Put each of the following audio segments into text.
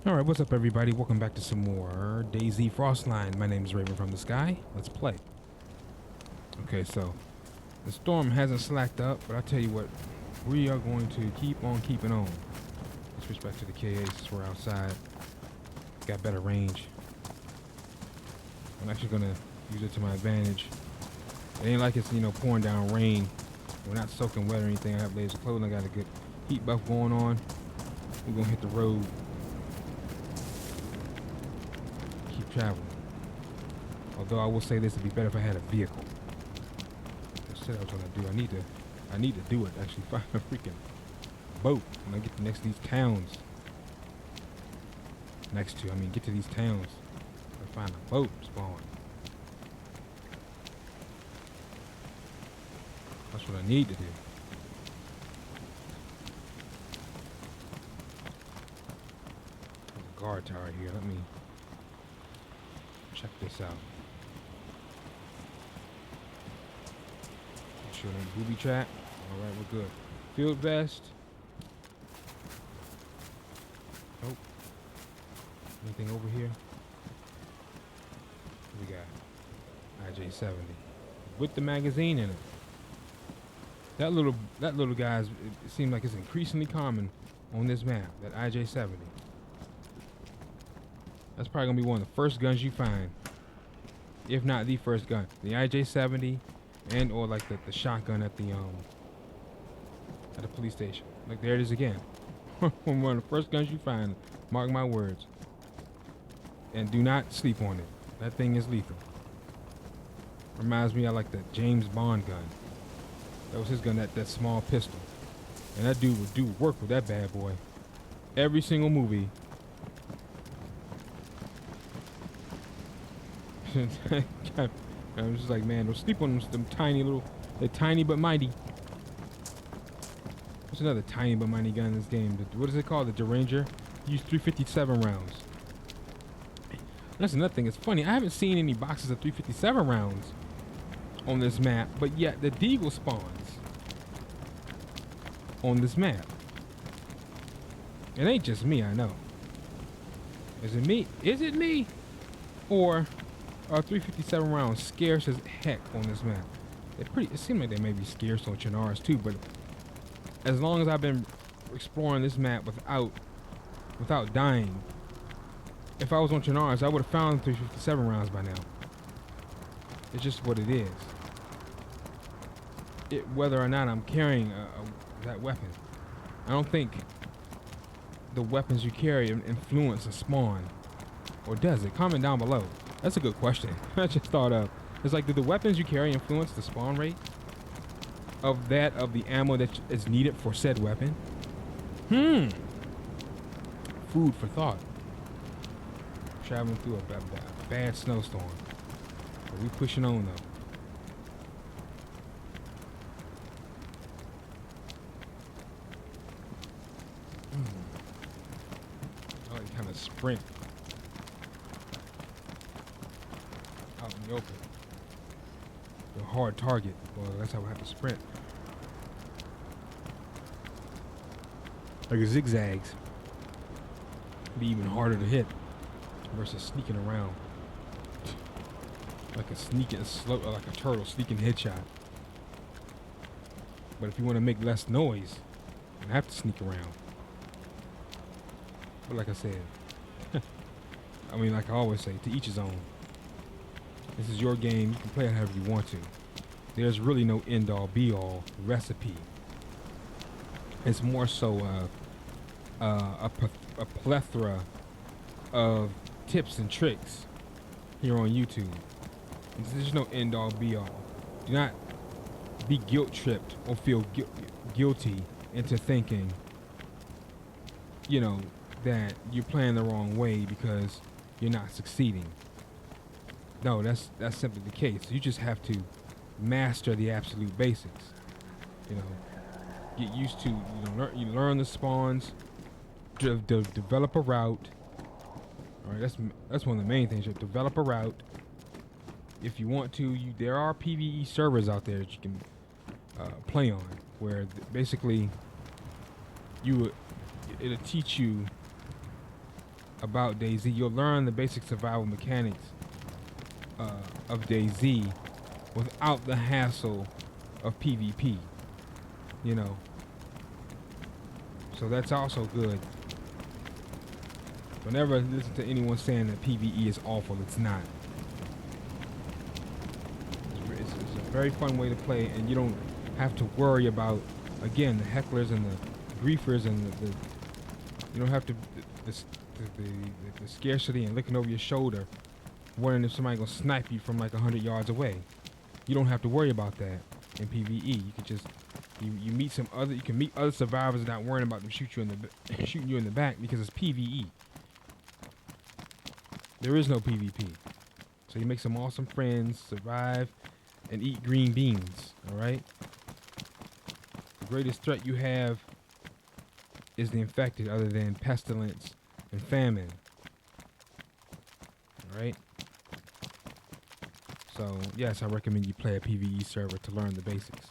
Alright, what's up everybody? Welcome back to some more DayZ Frostline. My name is Raven from the Sky. Let's play. Okay, so the storm hasn't slacked up, but I tell you what, we are going to keep on keeping on. With respect to the KA, since we're outside. Got better range. I'm actually gonna use it to my advantage. It ain't like it's, pouring down rain. We're not soaking wet or anything. I have layers of clothing. I got a good heat buff going on. We're gonna hit the road. Travel. Although I will say this would be better if I had a vehicle. I said I was gonna do. I need to do it. Actually, find a freaking boat when I get to next to these towns. Get to these towns. I find a boat spawn. That's what I need to do. There's a guard tower here. Let me check this out. Make sure no booby trap. Alright, we're good. Field vest. Nope. Anything over here? What we got? IJ-70. With the magazine in it. That little guy's, it seems like it's increasingly common on this map, that IJ-70. That's probably gonna be one of the first guns you find, if not the first gun. The IJ-70, and or like the shotgun at the police station. Like there it is again. One of the first guns you find. Mark my words. And do not sleep on it. That thing is lethal. Reminds me of like the James Bond gun. That was his gun, that small pistol. And that dude would do work with that bad boy. Every single movie. I'm just like, man, don't sleep on them tiny little, they're tiny but mighty. What's another tiny but mighty gun in this game? What is it called? The Derringer? Use 357 rounds. That's another thing. It's funny. I haven't seen any boxes of 357 rounds on this map, but yet the Deagle spawns on this map. It ain't just me, I know. Is it me? Is it me? Or 357 rounds scarce as heck on this map. It seems like they may be scarce on Chernarus too, but as long as I've been exploring this map without dying, if I was on Chernarus, I would have found 357 rounds by now. It's just what it is. Whether or not I'm carrying that weapon. I don't think the weapons you carry influence a spawn. Or does it? Comment down below. That's a good question. I just thought of. It's like, do the weapons you carry influence the spawn rate of the ammo that is needed for said weapon? Food for thought. Traveling through a bad snowstorm. But we pushing on though. I like kind of sprint. Out in the open. A hard target. Well, that's how I have to sprint. Like a zigzags. Be even harder to hit versus sneaking around. Like like a turtle sneaking headshot. But if you want to make less noise, you have to sneak around. But like I said, like I always say, to each his own. This is your game. You can play it however you want to. There's really no end-all, be-all recipe. It's more so a plethora of tips and tricks here on YouTube. There's no end-all, be-all. Do not be guilt-tripped or feel guilty into thinking, that you're playing the wrong way because you're not succeeding. No, that's simply the case. You just have to master the absolute basics. Get used to, you learn the spawns, develop a route. All right, that's one of the main things. You develop a route. If you want to, there are PvE servers out there that you can play on, where basically it'll teach you about DayZ. You'll learn the basic survival mechanics of DayZ without the hassle of PvP. You know, so that's also good. Whenever I listen to anyone saying that PvE is awful, it's not. It's a very fun way to play, and you don't have to worry about, again, the hecklers and the griefers and the you don't have to the scarcity and looking over your shoulder, wondering if somebody gonna snipe you from like 100 yards away. You don't have to worry about that in PvE. You can just you meet some other, you can meet other survivors without worrying about them shooting you in the back because it's PvE. There is no PvP. So you make some awesome friends, survive, and eat green beans. All right. The greatest threat you have is the infected, other than pestilence and famine. All right. So yes, I recommend you play a PvE server to learn the basics.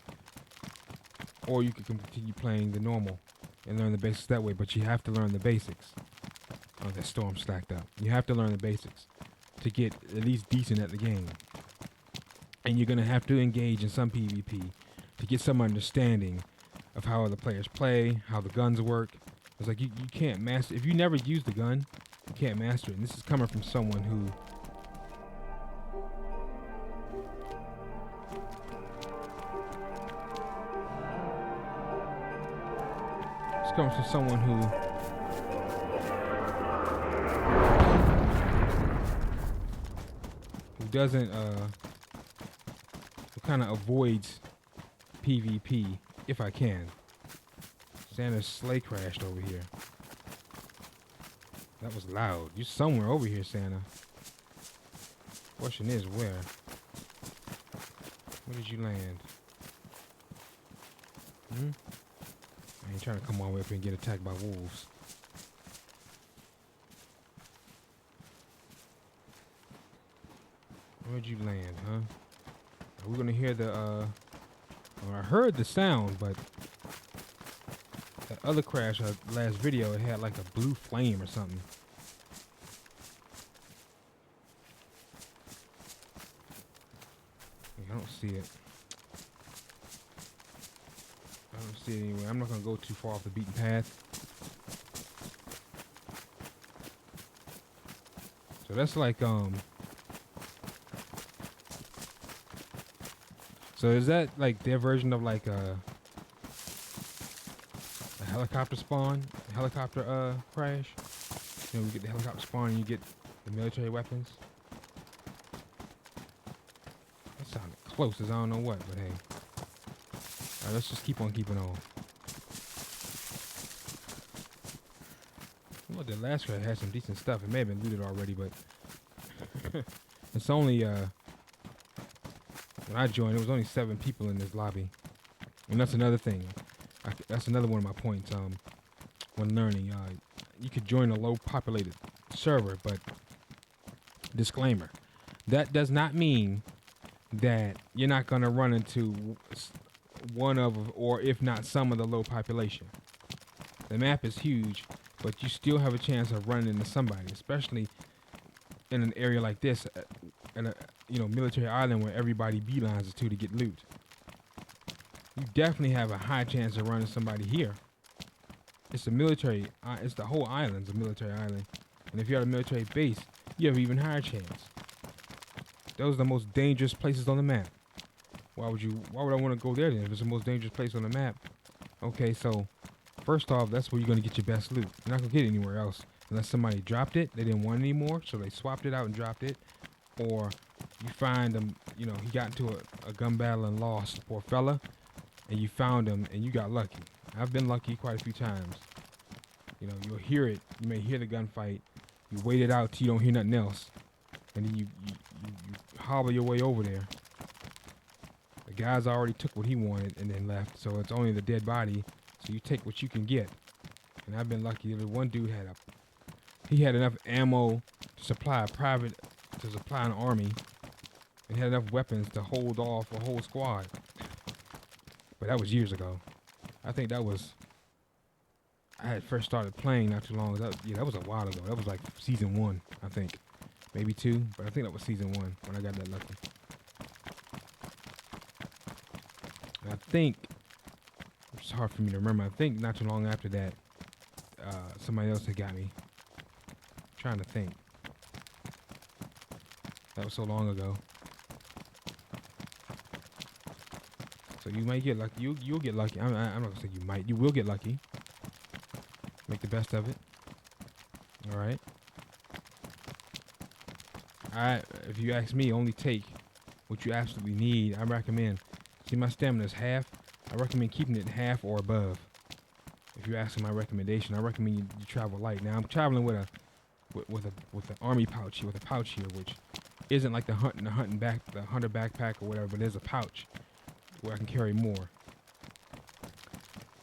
Or you could continue playing the normal and learn the basics that way, but you have to learn the basics. Oh, that storm slacked up. You have to learn the basics to get at least decent at the game. And you're going to have to engage in some PvP to get some understanding of how other players play, how the guns work. It's like you can't master, if you never use the gun, you can't master it. And this is coming from someone who doesn't who kind of avoids PvP if I can. Santa's sleigh crashed over here. That was loud. You're somewhere over here, Santa. Question is, where? Where did you land? I ain't trying to come all the way up here and get attacked by wolves. Where'd you land, huh? We're gonna hear the, I heard the sound, but that other crash, last video, it had like a blue flame or something. I don't see it. I don't see it anywhere. I'm not gonna go too far off the beaten path. So that's like, so is that like their version of like a helicopter spawn, a helicopter crash? You know, we get the helicopter spawn and you get the military weapons. That sounded close as I don't know what, but hey. Alright, let's just keep on keeping on. Well, the last crash had some decent stuff. It may have been looted already, but it's only when I joined, it was only 7 people in this lobby. And that's another thing. That's another one of my points when learning. You could join a low-populated server, but disclaimer, that does not mean that you're not going to run into one of, or if not some of the low population. The map is huge, but you still have a chance of running into somebody, especially in an area like this, in a military island where everybody beelines it to get loot. You definitely have a high chance of running somebody here. It's a military, it's the whole island's a military island. And if you're at a military base, you have an even higher chance. Those are the most dangerous places on the map. Why would I want to go there then if it's the most dangerous place on the map? Okay, so first off, that's where you're going to get your best loot. You're not going to get it anywhere else unless somebody dropped it. They didn't want it anymore, so they swapped it out and dropped it. Or you find them, he got into a gun battle and lost, poor fella, and you found him and you got lucky. I've been lucky quite a few times. You'll hear it. You may hear the gunfight. You wait it out till you don't hear nothing else. And then you hobble your way over there. The guys already took what he wanted and then left, so it's only the dead body. So you take what you can get. And I've been lucky. The one dude had enough ammo to supply an army, and had enough weapons to hold off a whole squad. But that was years ago. I think that was, I had first started playing not too long ago. That was a while ago. That was like season 1, I think. Maybe 2, but I think that was season 1 when I got that lucky. And I think, it's hard for me to remember, I think not too long after that, somebody else had got me. I'm trying to think. That was so long ago. So you might get lucky. You'll get lucky. I'm not gonna say you might. You will get lucky. Make the best of it. All right. If you ask me, only take what you absolutely need. I recommend. See, my stamina is half. I recommend keeping it half or above. If you're asking my recommendation, I recommend you travel light. Now I'm traveling with an army pouch here, with a pouch here, which isn't like the hunter backpack or whatever, but there's a pouch where I can carry more.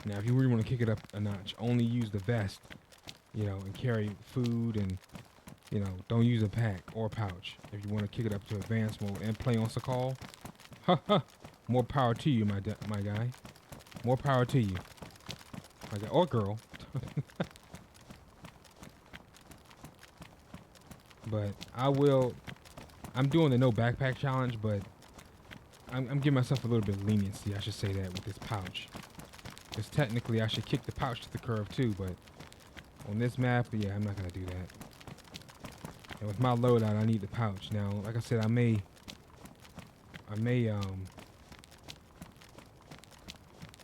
Now, if you really want to kick it up a notch, only use the vest, and carry food, and don't use a pack or pouch. If you want to kick it up to advanced mode and play on Sakal, more power to you, my guy. More power to you, my guy or girl. But I'm doing the no backpack challenge, but I'm giving myself a little bit of leniency, I should say that, with this pouch. Because technically I should kick the pouch to the curb too, but on this map, yeah, I'm not going to do that. And with my loadout, I need the pouch. Now, like I said, I may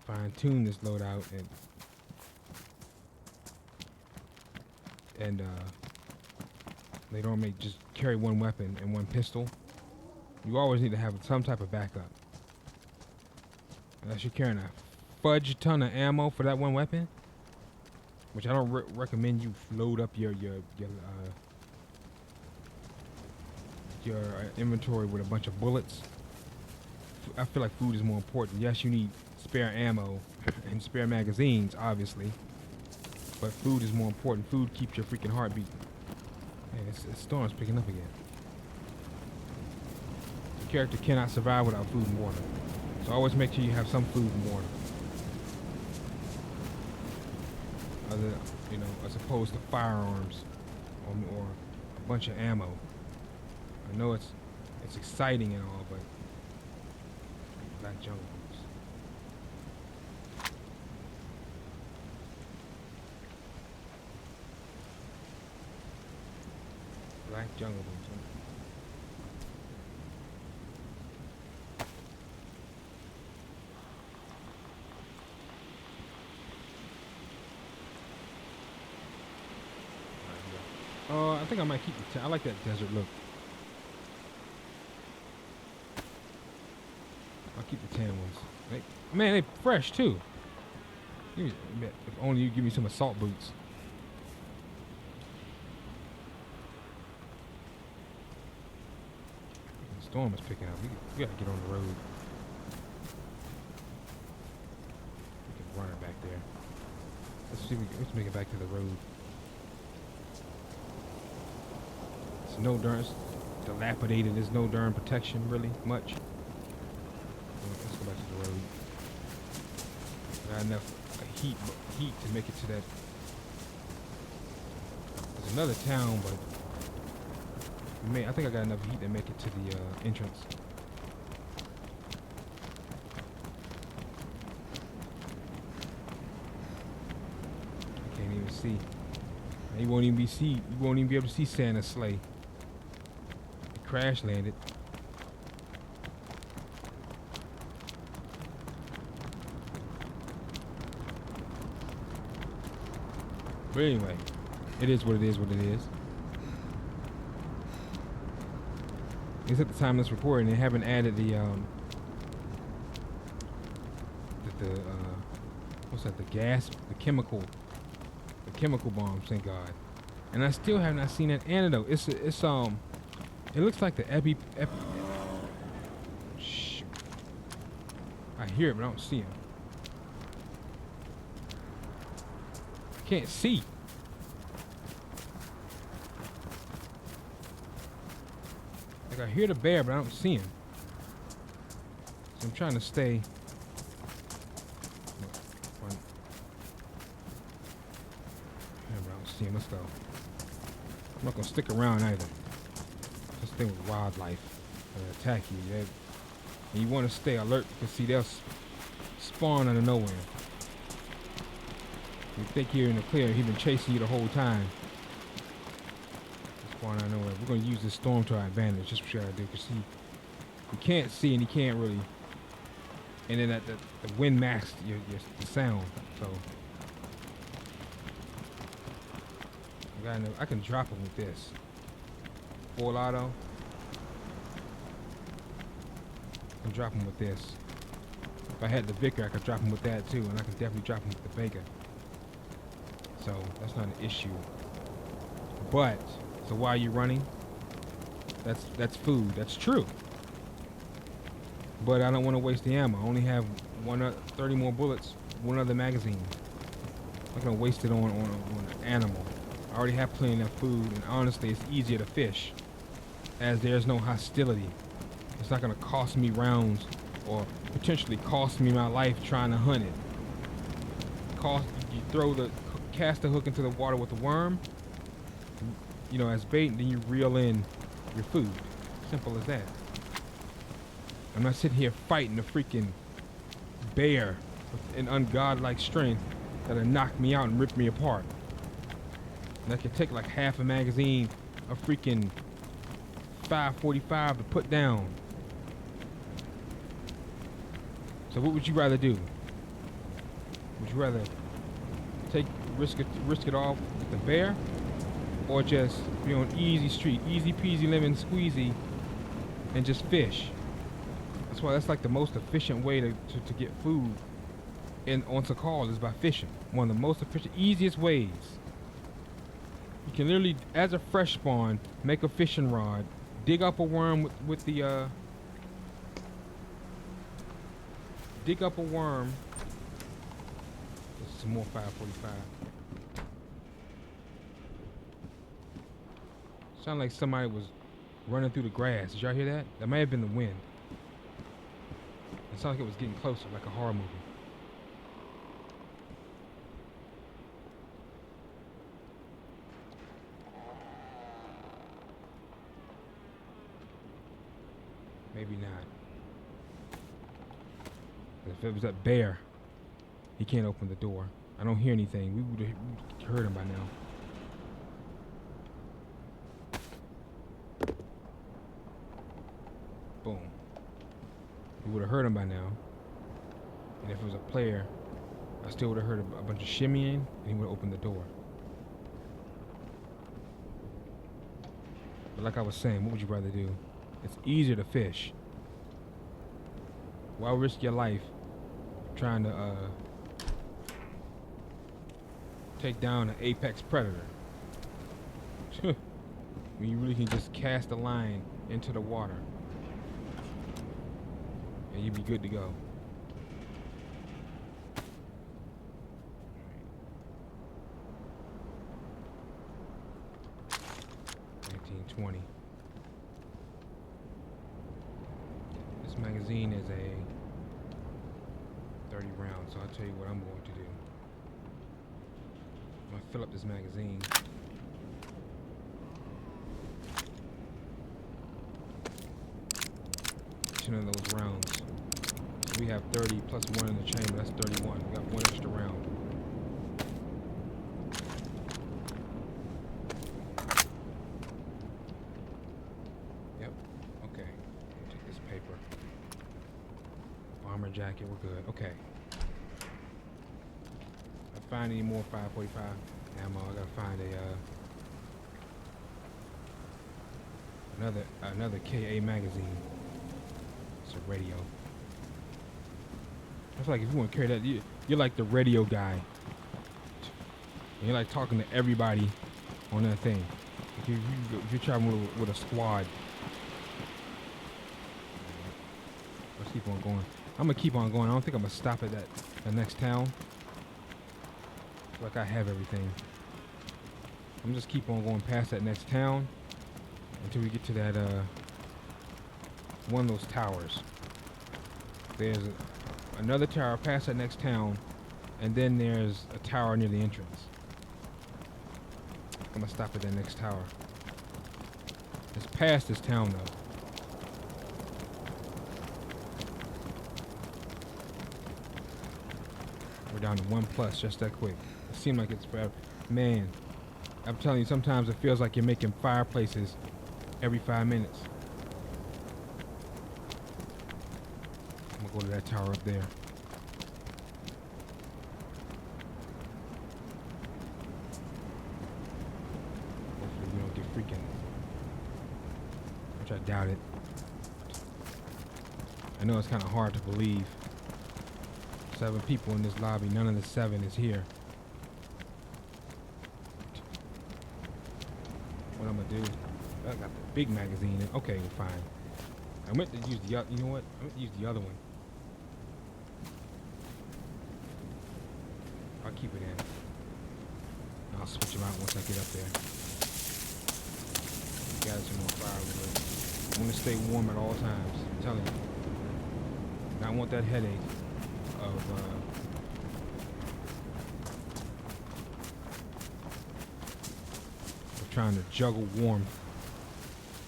fine-tune this loadout and they don't make just carry one weapon and one pistol. You always need to have some type of backup. Unless you're carrying a fudge ton of ammo for that one weapon, which I don't recommend you load up your inventory with a bunch of bullets. I feel like food is more important. Yes, you need spare ammo and spare magazines, obviously, but food is more important. Food keeps your freaking heart beating. Man, this storm's picking up again. The character cannot survive without food and water, so always make sure you have some food and water. As opposed to firearms or a bunch of ammo. I know it's exciting and all, but Black Jungle Boots. Black Jungle Boots. I think I might keep the I like that desert look. I'll keep the tan ones. Man, they fresh too. If only you give me some assault boots. The storm is picking up. We gotta get on the road. We can run it back there. Let's make it back to the road. No darn, it's dilapidated. There's no darn protection really much. Let's go back to the road. Not enough heat to make it to that. There's another town, but I think I got enough heat to make it to the entrance. I can't even see. You won't even be able to see Santa's sleigh. Crash landed. But anyway, it is what it is. It's at the time of this recording, they haven't added the what's that? The gas, the chemical bombs. Thank God. And I still have not seen that antidote. It looks like the shoot. I hear it, but I don't see him. I can't see. Like I hear the bear, but I don't see him. So I'm trying to stay. fast though. I'm not gonna stick around either. This thing with wildlife that attack you. And you want to stay alert because see they'll spawn out of nowhere. You think you're in the clear, he's been chasing you the whole time. Spawn out of nowhere. We're gonna use this storm to our advantage. Just what you gotta do, cause you can't see and you can't really. And then the wind masks the sound. So I can drop him with this. Full auto. I can drop him with this. If I had the Vicar, I could drop him with that too, and I can definitely drop him with the Vega. So that's not an issue. But so why are you running? That's food. That's true. But I don't want to waste the ammo. I only have 30 more bullets, one other magazine. I'm not gonna waste it on an animal. I already have plenty of food, and honestly, it's easier to fish, as there's no hostility. It's not gonna cost me rounds, or potentially cost me my life trying to hunt it. You cast the hook into the water with the worm, you know, as bait, and then you reel in your food. Simple as that. I'm not sitting here fighting a freaking bear with an ungodlike strength that'll knock me out and rip me apart. And that could take like half a magazine of freaking 5.45 to put down. So what would you rather do? Would you rather risk it all with the bear, or just be on easy street, easy peasy lemon squeezy, and just fish? That's like the most efficient way to get food on Sakal is by fishing. One of the most efficient, easiest ways. You can literally, as a fresh spawn, make a fishing rod, dig up a worm with the dig up a worm. There's some more 5.45. Sounded like somebody was running through the grass. Did y'all hear that? That may have been the wind. It sounded like it was getting closer, like a horror movie. Maybe not. If it was that bear, he can't open the door. I don't hear anything. We would have heard him by now. Boom. We would have heard him by now. And if it was a player, I still would have heard a bunch of shimmying, and he would have opened the door. But like I was saying, what would you rather do? It's easier to fish. Why risk your life trying to take down an apex predator? When you really can just cast a line into the water and you'd be good to go. $19.20. This magazine is a 30 rounds, so I'll tell you what I'm going to do. I'm going to fill up this magazine. Each of those rounds. So we have 30 plus 1 in the chamber, that's 31. We got 1 extra round. Yep, okay. Take this paper. Bomber jacket, we're good. Okay. If I find any more 5.45 ammo, I gotta find another KA magazine. It's a radio. I feel like if you want to carry that, you're like the radio guy. And you're like talking to everybody on that thing. If you're traveling with a squad. Let's keep on going. I'm gonna keep on going. I don't think I'm gonna stop at the next town. I feel like I have everything. I'm just keep on going past that next town until we get to that one of those towers. There's another tower past that next town, and then there's a tower near the entrance. I'm gonna stop at that next tower. It's past this town though. We're down to 1+ just that quick. It seemed like it's forever. Man, I'm telling you, sometimes it feels like you're making fireplaces every 5 minutes. I'm gonna go to that tower up there. Hopefully we don't get freaking, which I doubt it. I know it's kind of hard to believe. 7 people in this lobby, none of the 7 is here. What I'm gonna do? I got the big magazine in. Okay, well, fine. I meant to use the, you know what? I meant to use the other one. I'll keep it in. I'll switch them out once I get up there. Gather some more firewood. I want to stay warm at all times. I'm telling you. And I want that headache of trying to juggle warmth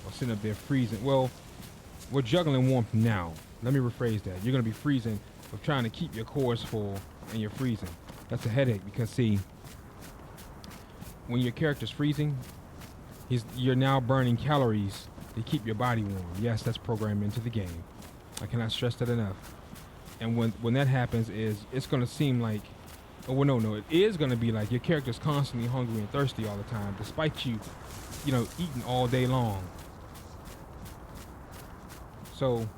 while sitting up there freezing. Well, we're juggling warmth now. Let me rephrase that. You're going to be freezing of trying to keep your cores full and you're freezing. That's a headache because, see, when your character's freezing, you're now burning calories to keep your body warm. Yes, that's programmed into the game. I cannot stress that enough. And when that happens, it's going to seem like, oh, well, no, it is going to be like your character's constantly hungry and thirsty all the time, despite you eating all day long. So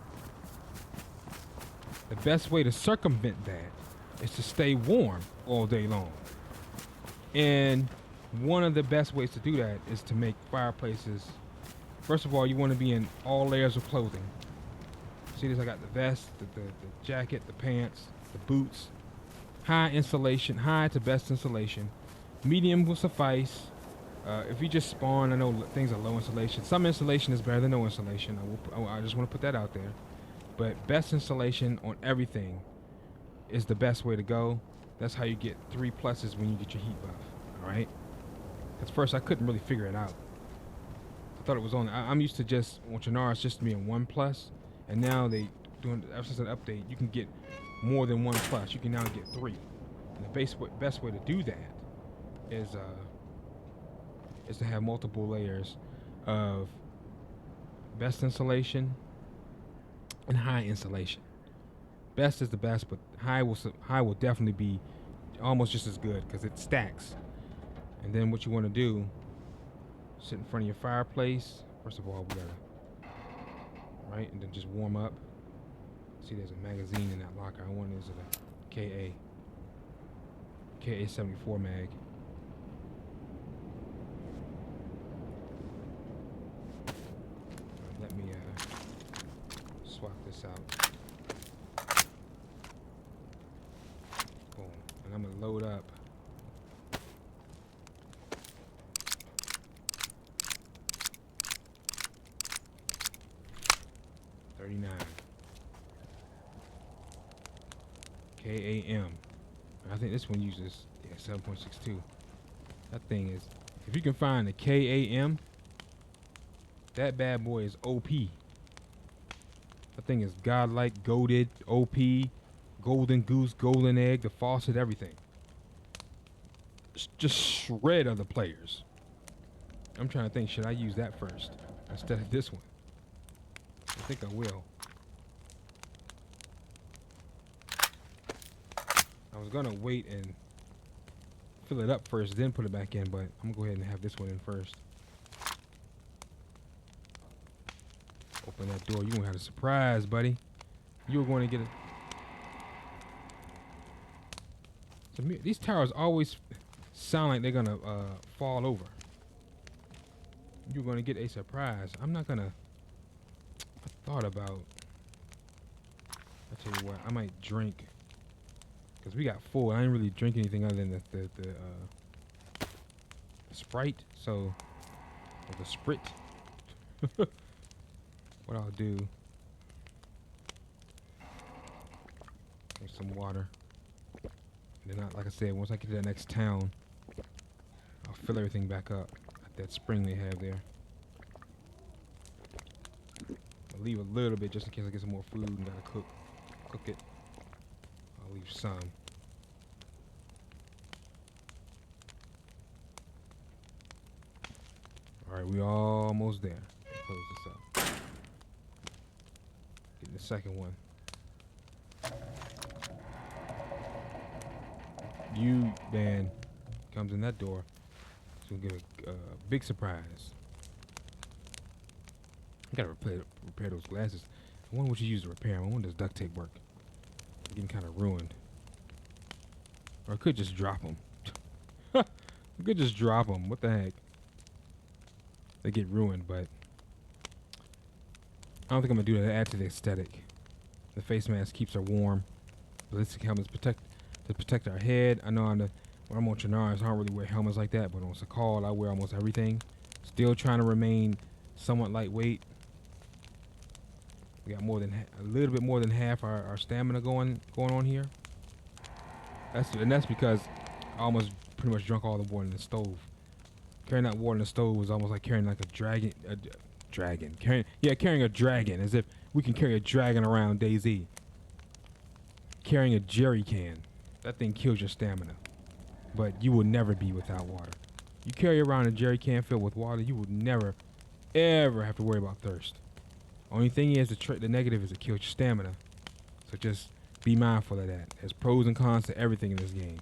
the best way to circumvent that is to stay warm all day long. And one of the best ways to do that is to make fireplaces. First of all, you want to be in all layers of clothing. See this? I got the vest, the jacket, the pants, the boots. High insulation, high to best insulation. Medium will suffice. If you just spawn, I know things are low insulation. Some insulation is better than no insulation. I just want to put that out there. But best insulation on everything is the best way to go. That's how you get 3+ when you get your heat buff. All right. At first, I couldn't really figure it out. I thought it was only. I'm used to just on Chernarus just being 1+, and now they doing ever since an update, you can get more than 1+. You can now get 3. And the best way to do that is to have multiple layers of best insulation and high insulation. Best is the best, but high will definitely be almost just as good because it stacks. And then what you want to do, sit in front of your fireplace. First of all, we gotta, right, and then just warm up. See, there's a magazine in that locker. I want is a KA 74 mag. Let me swap this out. Boom, and I'm gonna load up. KAM. I think this one uses 7.62. That thing is, if you can find a KAM, that bad boy is OP. That thing is godlike, goated, OP, golden goose, golden egg, the faucet, everything. Just shred other players. I'm trying to think, should I use that first instead of this one? I think I will. I was gonna wait and fill it up first, then put it back in, but I'm gonna go ahead and have this one in first. Open that door. You gonna have a surprise, buddy. You're going to get a. These towers always sound like they're gonna fall over. You're gonna get a surprise. I'm not gonna. I thought about. I tell you what, I might drink. Because we got full. I didn't really drink anything other than the Sprite. So, or the Sprit. What I'll do. Get some water. And then, like I said, once I get to the next town, I'll fill everything back up at that spring they have there. I'll leave a little bit just in case I get some more food and gotta cook it. I'll leave some. Alright, we almost there. Close this up. Getting the second one. You, man, comes in that door. So we'll get a big surprise. I gotta repair those glasses. I wonder what you use to repair them. I wonder does duct tape work? They're getting kind of ruined. Or I could just drop them. I could just drop them. What the heck? They get ruined, but I don't think I'm gonna do that to add to the aesthetic. The face mask keeps her warm. Ballistic helmets protect our head. I know when I'm on Chernarus, I don't really wear helmets like that, but on Sakal, I wear almost everything. Still trying to remain somewhat lightweight. We got a little bit more than half our stamina going on here. That's because I almost pretty much drunk all the water in the stove. Carrying that water in the stove was almost like carrying like a dragon. Carrying a dragon, as if we can carry a dragon around DayZ. Carrying a jerry can. That thing kills your stamina. But you will never be without water. You carry around a jerry can filled with water, you will never, ever have to worry about thirst. Only thing is, the negative is it kills your stamina. So just be mindful of that. There's pros and cons to everything in this game.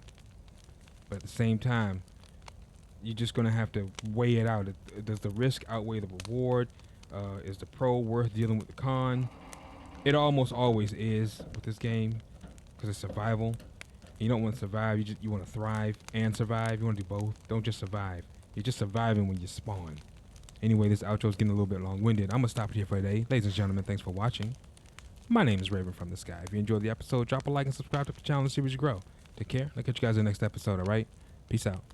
But at the same time, you're just going to have to weigh it out. Does the risk outweigh the reward? Is the pro worth dealing with the con? It almost always is with this game, because it's survival. You don't want to survive, you want to thrive and survive. You want to do both. Don't just survive. You're just surviving when you spawn. Anyway, this outro is getting a little bit long-winded. I'm going to stop it here for today. Ladies and gentlemen, thanks for watching. My name is Raven from the Sky. If you enjoyed the episode, drop a like and subscribe to the channel and see as you grow. Take care. I'll catch you guys in the next episode, alright? Peace out.